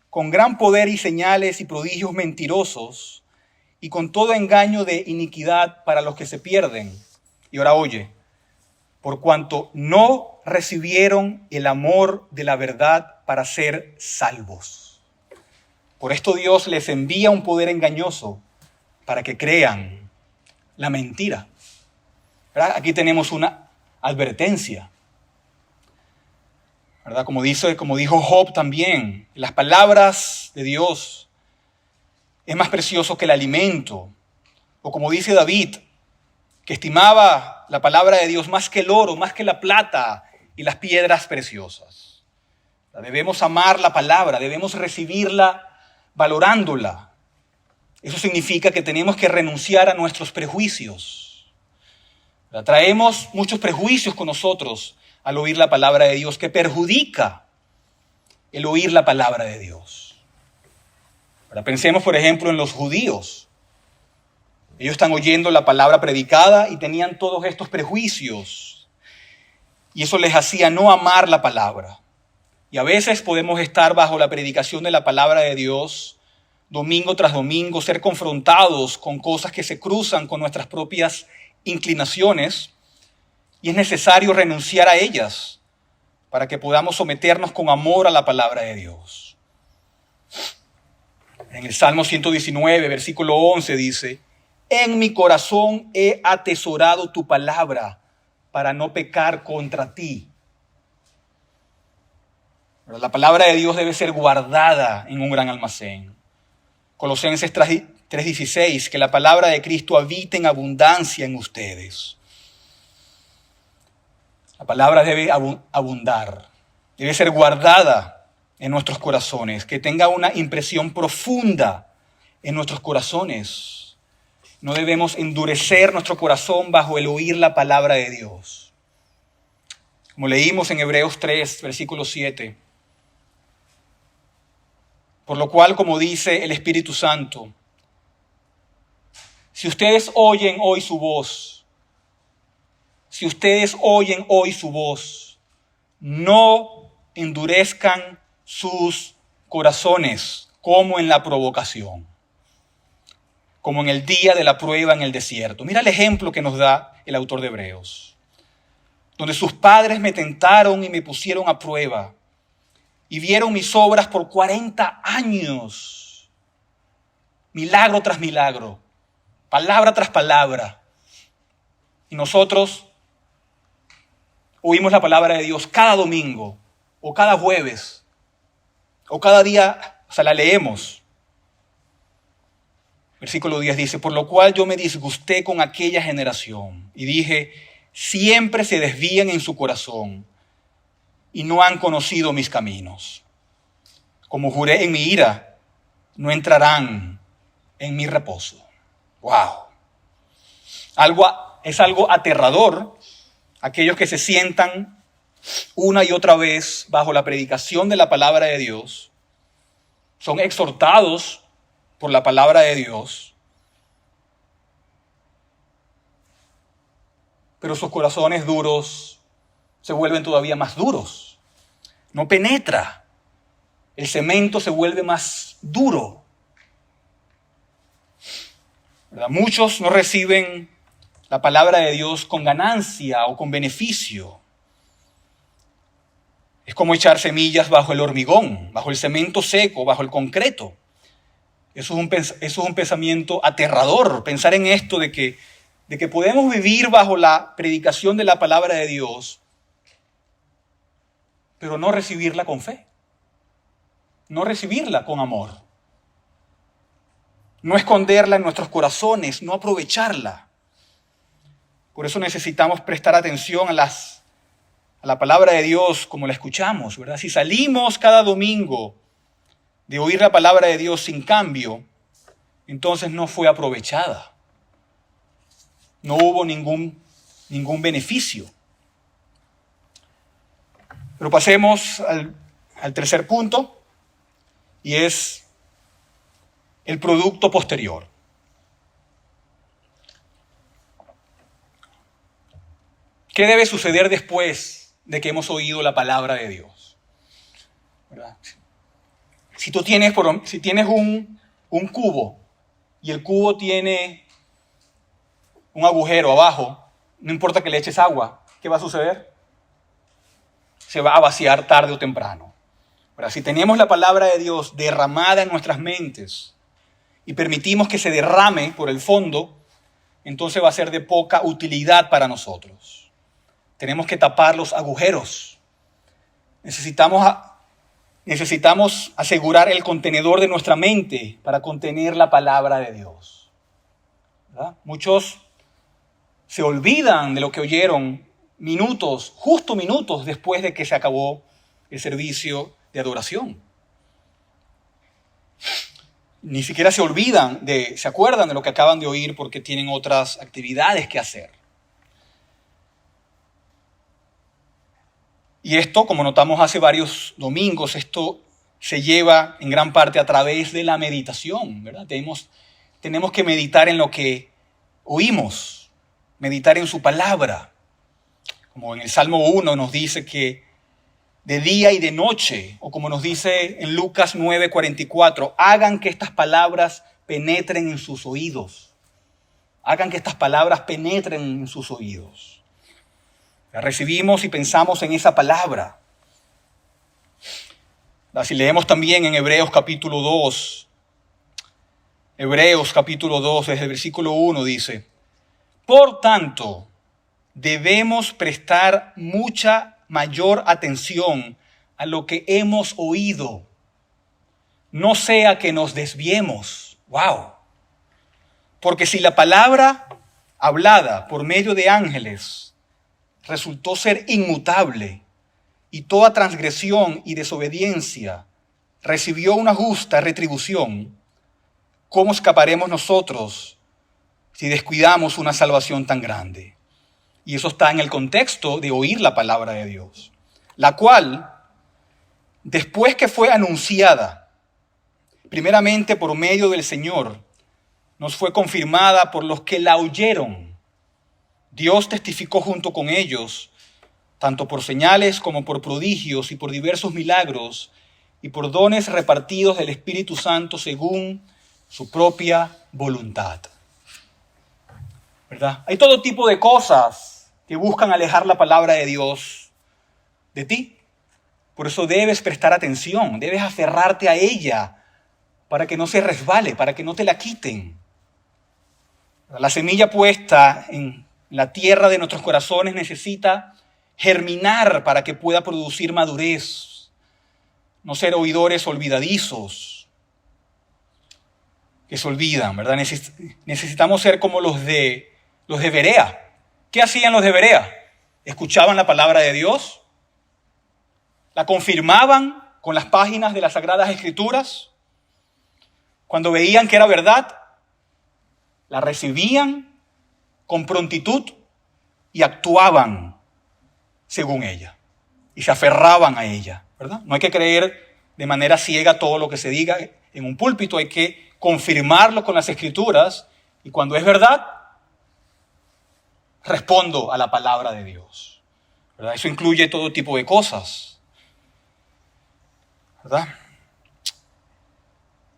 con gran poder y señales y prodigios mentirosos, y con todo engaño de iniquidad para los que se pierden. Y ahora oye, por cuanto no recibieron el amor de la verdad para ser salvos. Por esto Dios les envía un poder engañoso para que crean la mentira. ¿Verdad? Aquí tenemos una advertencia, ¿verdad? Como dijo Job también, las palabras de Dios es más precioso que el alimento. O como dice David, que estimaba la palabra de Dios más que el oro, más que la plata y las piedras preciosas. Debemos amar la palabra, debemos recibirla valorándola. Eso significa que tenemos que renunciar a nuestros prejuicios. Traemos muchos prejuicios con nosotros al oír la palabra de Dios, que perjudica el oír la palabra de Dios. Ahora pensemos, por ejemplo, en los judíos. Ellos están oyendo la palabra predicada y tenían todos estos prejuicios. Y eso les hacía no amar la palabra. Y a veces podemos estar bajo la predicación de la palabra de Dios, domingo tras domingo, ser confrontados con cosas que se cruzan con nuestras propias inclinaciones, y es necesario renunciar a ellas para que podamos someternos con amor a la palabra de Dios. En el Salmo 119, versículo 11 dice: En mi corazón he atesorado tu palabra para no pecar contra ti. La palabra de Dios debe ser guardada en un gran almacén. Colosenses 3:16, que la palabra de Cristo habite en abundancia en ustedes. La palabra debe abundar, debe ser guardada en nuestros corazones, que tenga una impresión profunda en nuestros corazones. No debemos endurecer nuestro corazón bajo el oír la palabra de Dios. Como leímos en Hebreos 3, versículo 7. Por lo cual, como dice el Espíritu Santo, si ustedes oyen hoy su voz, no endurezcan sus corazones como en la provocación, como en el día de la prueba en el desierto. Mira el ejemplo que nos da el autor de Hebreos, donde sus padres me tentaron y me pusieron a prueba y vieron mis obras por 40 años, milagro tras milagro, palabra tras palabra. Y nosotros oímos la palabra de Dios cada domingo, o cada jueves, o cada día, la leemos. Versículo 10 dice, por lo cual yo me disgusté con aquella generación y dije, siempre se desvían en su corazón y no han conocido mis caminos. Como juré en mi ira, no entrarán en mi reposo. ¡Wow! Es algo aterrador aquellos que se sientan una y otra vez bajo la predicación de la palabra de Dios, son exhortados por la palabra de Dios, pero sus corazones duros se vuelven todavía más duros. No penetra. El cemento se vuelve más duro. ¿Verdad? Muchos no reciben la palabra de Dios con ganancia o con beneficio. Es como echar semillas bajo el hormigón, bajo el cemento seco, bajo el concreto. Eso es un pensamiento aterrador, pensar en esto de que podemos vivir bajo la predicación de la palabra de Dios, pero no recibirla con fe, no recibirla con amor, no esconderla en nuestros corazones, no aprovecharla. Por eso necesitamos prestar atención a la palabra de Dios como la escuchamos, ¿verdad? Si salimos cada domingo de oír la palabra de Dios sin cambio, entonces no fue aprovechada. No hubo ningún beneficio. Pero pasemos al tercer punto, y es el producto posterior. ¿Qué debe suceder después de que hemos oído la palabra de Dios? ¿Verdad? Si tienes un cubo y el cubo tiene un agujero abajo, no importa que le eches agua, ¿qué va a suceder? Se va a vaciar tarde o temprano. ¿Verdad? Si tenemos la palabra de Dios derramada en nuestras mentes y permitimos que se derrame por el fondo, entonces va a ser de poca utilidad para nosotros. Tenemos que tapar los agujeros. Necesitamos asegurar el contenedor de nuestra mente para contener la palabra de Dios. ¿Verdad? Muchos se olvidan de lo que oyeron justo minutos después de que se acabó el servicio de adoración. Ni siquiera se acuerdan de lo que acaban de oír porque tienen otras actividades que hacer. Y esto, como notamos hace varios domingos, esto se lleva en gran parte a través de la meditación, ¿verdad? Tenemos que meditar en lo que oímos, meditar en su palabra. Como en el Salmo 1 nos dice que de día y de noche, o como nos dice en Lucas 9:44, hagan que estas palabras penetren en sus oídos. Hagan que estas palabras penetren en sus oídos. La recibimos y pensamos en esa palabra. Si leemos también en Hebreos capítulo 2, desde el versículo 1 dice, por tanto, debemos prestar mucha mayor atención a lo que hemos oído, no sea que nos desviemos. ¡Wow! Porque si la palabra hablada por medio de ángeles resultó ser inmutable y toda transgresión y desobediencia recibió una justa retribución, ¿cómo escaparemos nosotros si descuidamos una salvación tan grande? Y eso está en el contexto de oír la palabra de Dios, la cual, después que fue anunciada, primeramente por medio del Señor, nos fue confirmada por los que la oyeron. Dios testificó junto con ellos, tanto por señales como por prodigios y por diversos milagros y por dones repartidos del Espíritu Santo según su propia voluntad. ¿Verdad? Hay todo tipo de cosas que buscan alejar la palabra de Dios de ti. Por eso debes prestar atención, debes aferrarte a ella para que no se resbale, para que no te la quiten. La semilla puesta en la tierra de nuestros corazones necesita germinar para que pueda producir madurez, no ser oidores olvidadizos que se olvidan, ¿verdad? Necesitamos ser como los de Berea. ¿Qué hacían los de Berea? Escuchaban la palabra de Dios, la confirmaban con las páginas de las Sagradas Escrituras. Cuando veían que era verdad, la recibían con prontitud y actuaban según ella. Y se aferraban a ella, ¿verdad? No hay que creer de manera ciega todo lo que se diga en un púlpito, hay que confirmarlo con las Escrituras y cuando es verdad, respondo a la palabra de Dios, ¿verdad? Eso incluye todo tipo de cosas, ¿verdad?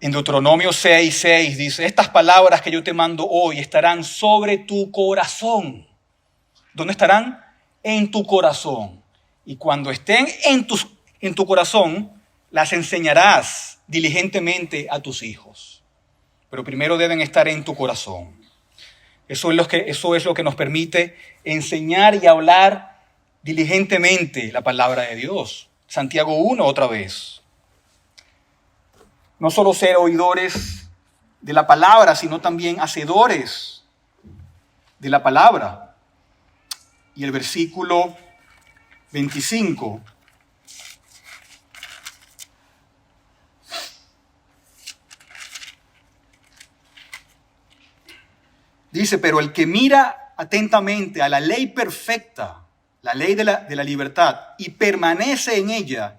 En Deuteronomio 6:6 dice, estas palabras que yo te mando hoy estarán sobre tu corazón. ¿Dónde estarán? En tu corazón. Y cuando estén en tu corazón, las enseñarás diligentemente a tus hijos. Pero primero deben estar en tu corazón. Eso es lo que nos permite enseñar y hablar diligentemente la palabra de Dios. Santiago 1 otra vez. No solo ser oidores de la palabra, sino también hacedores de la palabra. Y el versículo 25 dice, pero el que mira atentamente a la ley perfecta, la ley de la libertad, y permanece en ella,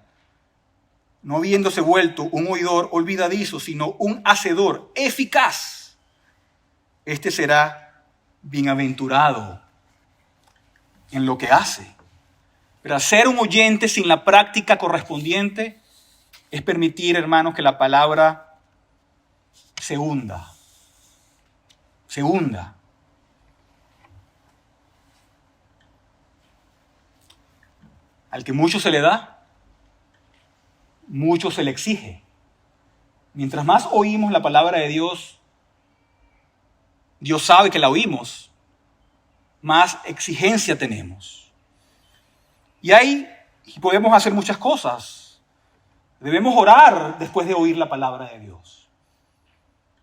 no habiéndose vuelto un oidor olvidadizo, sino un hacedor eficaz, este será bienaventurado en lo que hace. Pero ser un oyente sin la práctica correspondiente es permitir, hermanos, que la palabra se hunda. Se hunda. Al que mucho se le da, mucho se le exige. Mientras más oímos la palabra de Dios, Dios sabe que la oímos, más exigencia tenemos. Y podemos hacer muchas cosas. Debemos orar después de oír la palabra de Dios.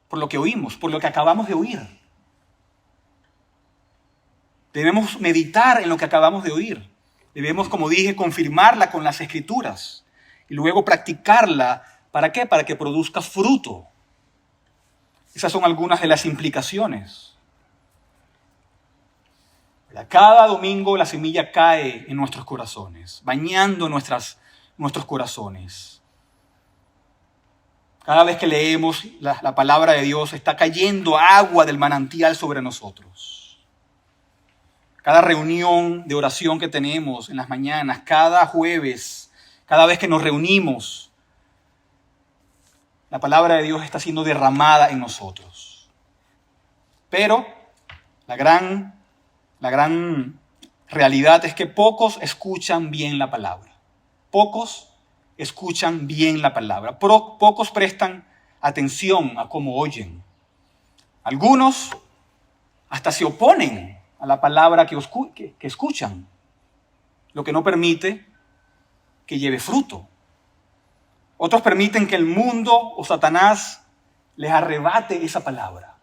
Por lo que oímos, por lo que acabamos de oír. Debemos meditar en lo que acabamos de oír. Debemos, como dije, confirmarla con las Escrituras. Y luego practicarla. ¿Para qué? Para que produzca fruto. Esas son algunas de las implicaciones. Cada domingo la semilla cae en nuestros corazones, bañando nuestros corazones. Cada vez que leemos la palabra de Dios, está cayendo agua del manantial sobre nosotros. Cada reunión de oración que tenemos en las mañanas, cada jueves, cada vez que nos reunimos, la palabra de Dios está siendo derramada en nosotros. Pero la gran realidad es que pocos escuchan bien la palabra. Pocos escuchan bien la palabra. Pocos prestan atención a cómo oyen. Algunos hasta se oponen a la palabra que escuchan, lo que no permite que lleve fruto. Otros permiten que el mundo o Satanás les arrebate esa palabra.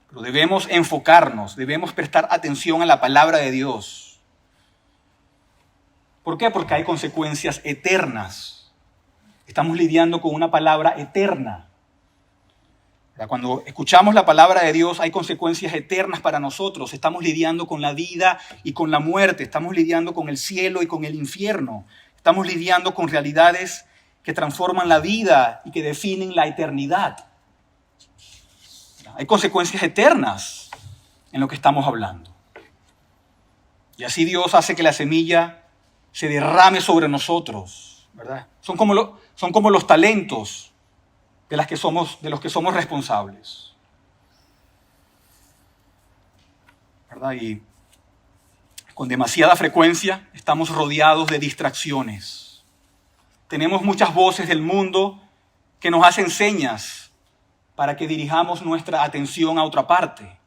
Pero debemos enfocarnos, debemos prestar atención a la palabra de Dios. ¿Por qué? Porque hay consecuencias eternas. Estamos lidiando con una palabra eterna. Cuando escuchamos la palabra de Dios hay consecuencias eternas para nosotros. Estamos lidiando con la vida y con la muerte. Estamos lidiando con el cielo y con el infierno. Estamos lidiando con realidades que transforman la vida y que definen la eternidad. Hay consecuencias eternas en lo que estamos hablando. Y así Dios hace que la semilla se derrame sobre nosotros, ¿verdad? Son como los talentos de los que somos responsables, ¿verdad? Y con demasiada frecuencia estamos rodeados de distracciones. Tenemos muchas voces del mundo que nos hacen señas para que dirijamos nuestra atención a otra parte.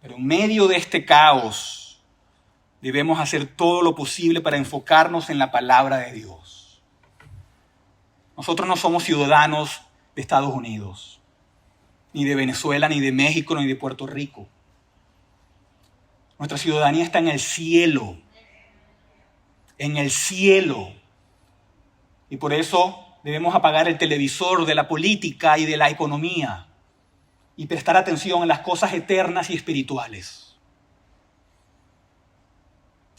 Pero en medio de este caos, debemos hacer todo lo posible para enfocarnos en la palabra de Dios. Nosotros no somos ciudadanos de Estados Unidos, ni de Venezuela, ni de México, ni de Puerto Rico. Nuestra ciudadanía está en el cielo. En el cielo. Y por eso debemos apagar el televisor de la política y de la economía y prestar atención a las cosas eternas y espirituales.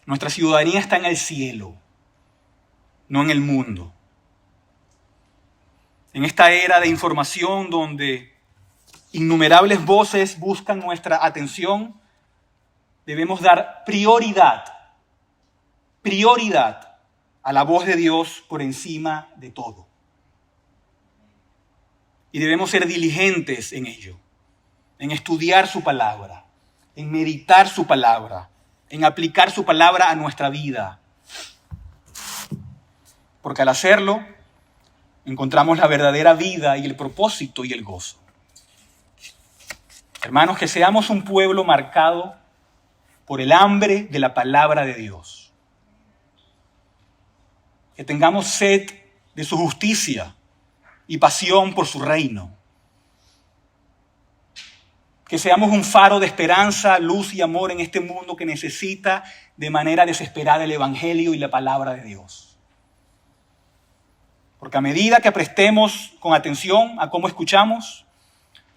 Nuestra ciudadanía está en el cielo, no en el mundo. En esta era de información donde innumerables voces buscan nuestra atención, debemos dar prioridad a la voz de Dios por encima de todo. Y debemos ser diligentes en ello, en estudiar su palabra, en meditar su palabra, en aplicar su palabra a nuestra vida. Porque al hacerlo, encontramos la verdadera vida y el propósito y el gozo. Hermanos, que seamos un pueblo marcado por el hambre de la palabra de Dios. Que tengamos sed de su justicia y pasión por su reino. Que seamos un faro de esperanza, luz y amor en este mundo que necesita de manera desesperada el Evangelio y la palabra de Dios. Porque a medida que prestemos con atención a cómo escuchamos,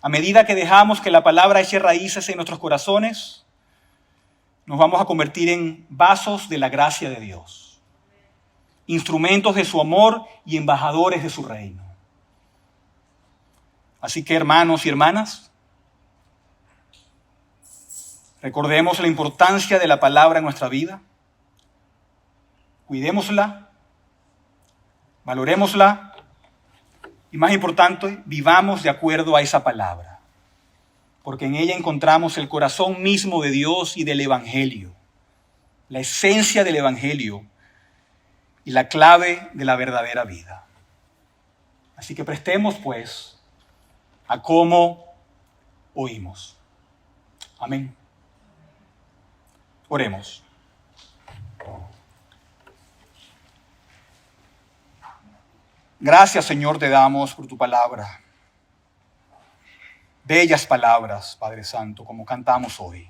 a medida que dejamos que la palabra eche raíces en nuestros corazones, nos vamos a convertir en vasos de la gracia de Dios, instrumentos de su amor y embajadores de su reino. Así que, hermanos y hermanas, recordemos la importancia de la palabra en nuestra vida, cuidémosla, valorémosla y, más importante, vivamos de acuerdo a esa palabra, porque en ella encontramos el corazón mismo de Dios y del Evangelio, la esencia del Evangelio y la clave de la verdadera vida. Así que prestemos, pues, a cómo oímos. Amén. Oremos. Gracias, Señor, te damos por tu palabra. Bellas palabras, Padre Santo, como cantamos hoy.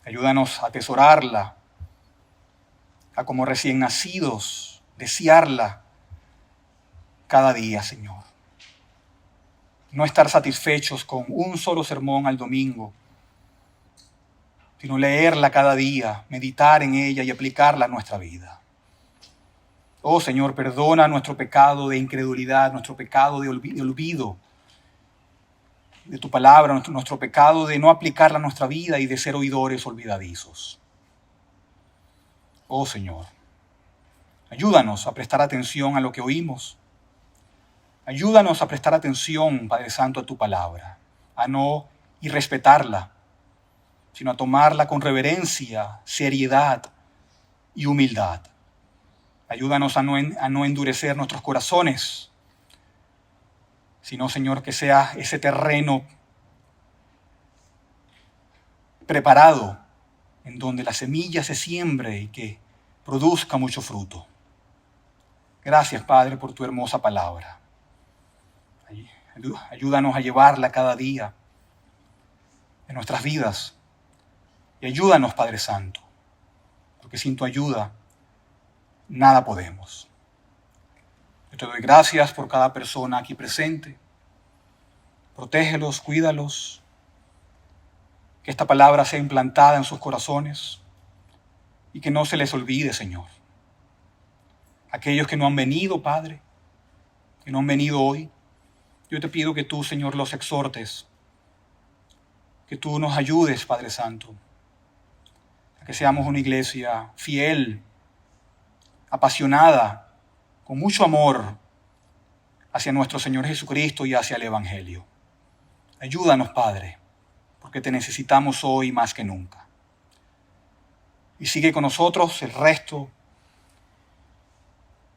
Ayúdanos a atesorarla, a como recién nacidos, desearla cada día, Señor. No estar satisfechos con un solo sermón al domingo, sino leerla cada día, meditar en ella y aplicarla a nuestra vida. Oh Señor, perdona nuestro pecado de incredulidad, nuestro pecado de olvido de tu palabra, nuestro pecado de no aplicarla a nuestra vida y de ser oidores olvidadizos. Oh Señor, ayúdanos a prestar atención a lo que oímos. Ayúdanos a prestar atención, Padre Santo, a tu palabra, a no irrespetarla, sino a tomarla con reverencia, seriedad y humildad. Ayúdanos a no endurecer nuestros corazones, sino, Señor, que sea ese terreno preparado en donde la semilla se siembre y que produzca mucho fruto. Gracias, Padre, por tu hermosa palabra. Ayúdanos a llevarla cada día en nuestras vidas. Y ayúdanos, Padre Santo, porque sin tu ayuda nada podemos. Yo te doy gracias por cada persona aquí presente. Protégelos, cuídalos. Que esta palabra sea implantada en sus corazones y que no se les olvide, Señor. Aquellos que no han venido, Padre, que no han venido hoy, yo te pido que tú, Señor, los exhortes, que tú nos ayudes, Padre Santo, a que seamos una iglesia fiel, apasionada, con mucho amor hacia nuestro Señor Jesucristo y hacia el Evangelio. Ayúdanos, Padre, porque te necesitamos hoy más que nunca. Y sigue con nosotros el resto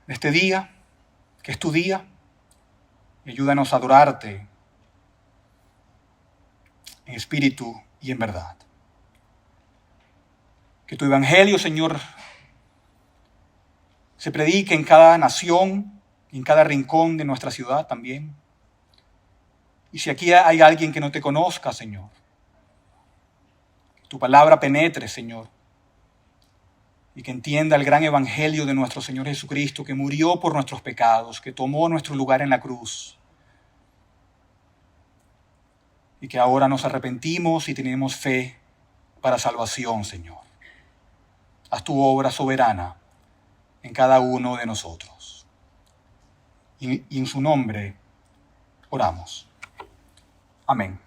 de este día, que es tu día, y ayúdanos a adorarte en espíritu y en verdad. Que tu Evangelio, Señor, se predique en cada nación y en cada rincón de nuestra ciudad también. Y si aquí hay alguien que no te conozca, Señor, que tu palabra penetre, Señor, y que entienda el gran evangelio de nuestro Señor Jesucristo, que murió por nuestros pecados, que tomó nuestro lugar en la cruz, y que ahora nos arrepentimos y tenemos fe para salvación, Señor. Haz tu obra soberana en cada uno de nosotros. Y en su nombre oramos. Amén.